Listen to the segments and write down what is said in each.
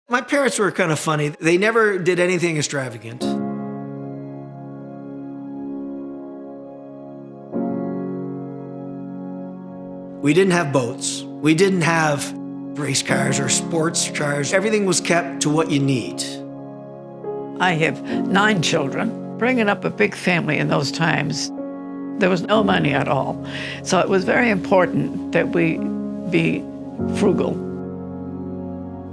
My parents were kind of funny. They never did anything extravagant. We didn't have boats. We didn't have race cars or sports cars. Everything was kept to what you need. I have 9 children. Bringing up a big family in those times, there was no money at all. So it was very important that we be frugal.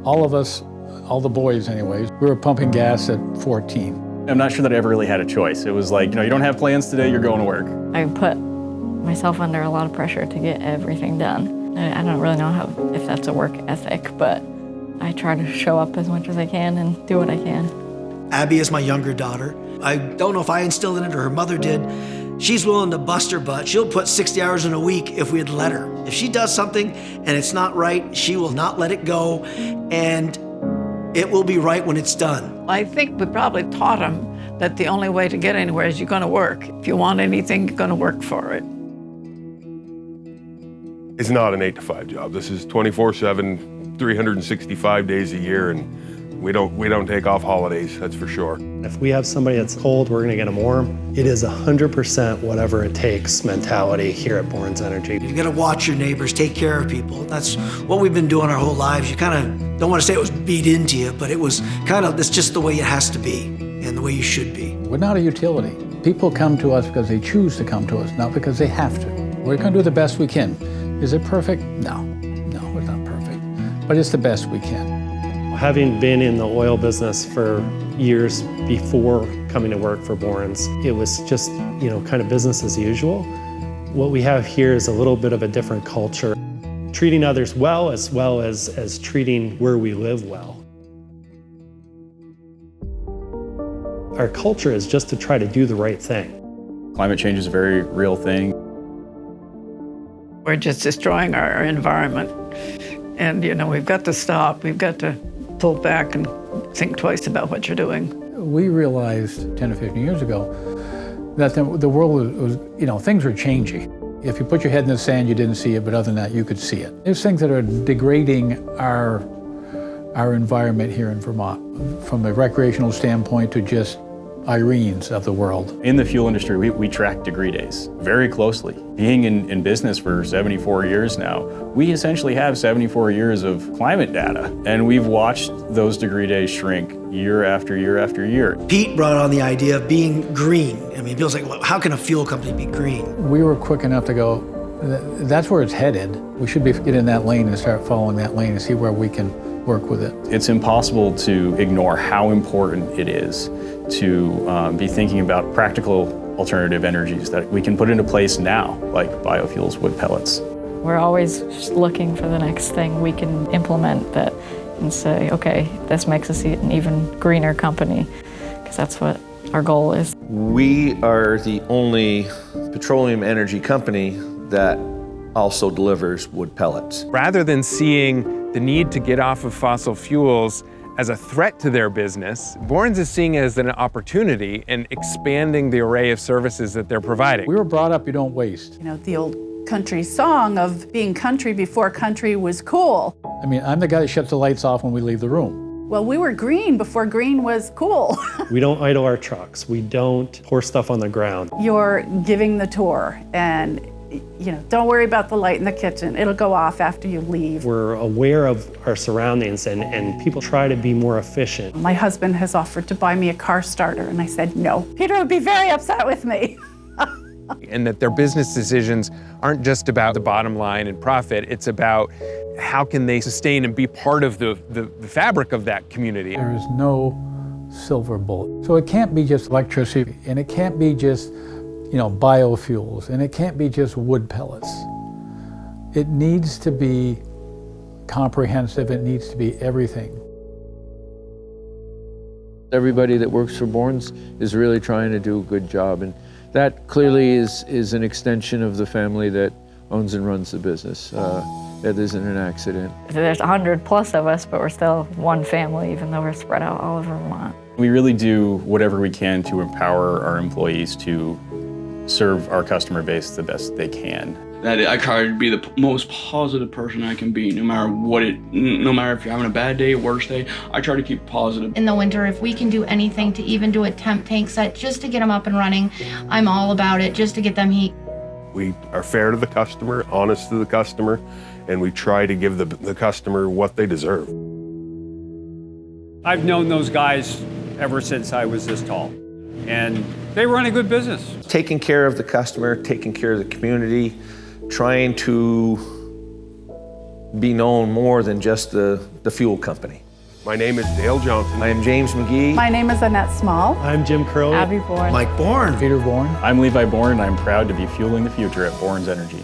All of us, all the boys anyways, we were pumping gas at 14. I'm not sure that I ever really had a choice. It was like, you don't have plans today, you're going to work. I put myself under a lot of pressure to get everything done. I don't really know if that's a work ethic, but I try to show up as much as I can and do what I can. Abby is my younger daughter. I don't know if I instilled in it or her mother did. She's willing to bust her butt. She'll put 60 hours in a week if we'd let her. If she does something and it's not right, she will not let it go, and it will be right when it's done. I think we probably taught them that the only way to get anywhere is you're going to work. If you want anything, you're going to work for it. It's not an 8-to-5 job. This is 24/7, 365 days a year, and we don't take off holidays, that's for sure. If we have somebody that's cold, we're gonna get them warm. It is 100% whatever it takes mentality here at Bourne's Energy. You gotta watch your neighbors, take care of people. That's what we've been doing our whole lives. You kind of don't want to say it was beat into you, but it was kind of, it's just the way it has to be and the way you should be. We're not a utility. People come to us because they choose to come to us, not because they have to. We're gonna do the best we can. Is it perfect? No, it's not perfect, but it's the best we can. Having been in the oil business for years before coming to work for Bourne's, it was just, kind of business as usual. What we have here is a little bit of a different culture, treating others well as treating where we live well. Our culture is just to try to do the right thing. Climate change is a very real thing. We're just destroying our environment. And, we've got to stop. We've got to pull back and think twice about what you're doing. We realized 10 or 15 years ago that the world was, things were changing. If you put your head in the sand, you didn't see it, but other than that, you could see it. There's things that are degrading our environment here in Vermont, from a recreational standpoint to just Irenes of the world. In the fuel industry, we track degree days very closely. Being in business for 74 years now, we essentially have 74 years of climate data, and we've watched those degree days shrink year after year after year. Pete brought on the idea of being green. I mean, Bill's like, well, how can a fuel company be green? We were quick enough to go, that's where it's headed. We should get in that lane and start following that lane and see where we can work with it. It's impossible to ignore how important it is to be thinking about practical alternative energies that we can put into place now, like biofuels, wood pellets. We're always just looking for the next thing we can implement that and say, okay, this makes us an even greener company, because that's what our goal is. We are the only petroleum energy company that also delivers wood pellets. Rather than seeing the need to get off of fossil fuels as a threat to their business, Bourne's is seeing it as an opportunity in expanding the array of services that they're providing. We were brought up, you don't waste. The old country song of being country before country was cool. I mean, I'm the guy that shuts the lights off when we leave the room. Well, we were green before green was cool. We don't idle our trucks. We don't pour stuff on the ground. You're giving the tour, and don't worry about the light in the kitchen. It'll go off after you leave. We're aware of our surroundings, and people try to be more efficient. My husband has offered to buy me a car starter, and I said no. Peter would be very upset with me. And that their business decisions aren't just about the bottom line and profit, it's about how can they sustain and be part of the fabric of that community. There is no silver bullet. So it can't be just electricity, and it can't be just biofuels, and it can't be just wood pellets. It needs to be comprehensive, it needs to be everything. Everybody that works for Bourne's is really trying to do a good job, and that clearly is an extension of the family that owns and runs the business. That isn't an accident. There's 100+ of us, but we're still one family, even though we're spread out all over Vermont. We really do whatever we can to empower our employees to serve our customer base the best they can. That I try to be the most positive person I can be, no matter if you're having a bad day, worst day, I try to keep positive. In the winter, if we can do anything to even do a temp tank set just to get them up and running, I'm all about it, just to get them heat. We are fair to the customer, honest to the customer, and we try to give the customer what they deserve. I've known those guys ever since I was this tall, and they run a good business. Taking care of the customer, taking care of the community, trying to be known more than just the fuel company. My name is Dale Johnson. I am James McGee. My name is Annette Small. I'm Jim Crow. Abby Bourne. Mike Bourne. Peter Bourne. I'm Levi Bourne, and I'm proud to be fueling the future at Bourne's Energy.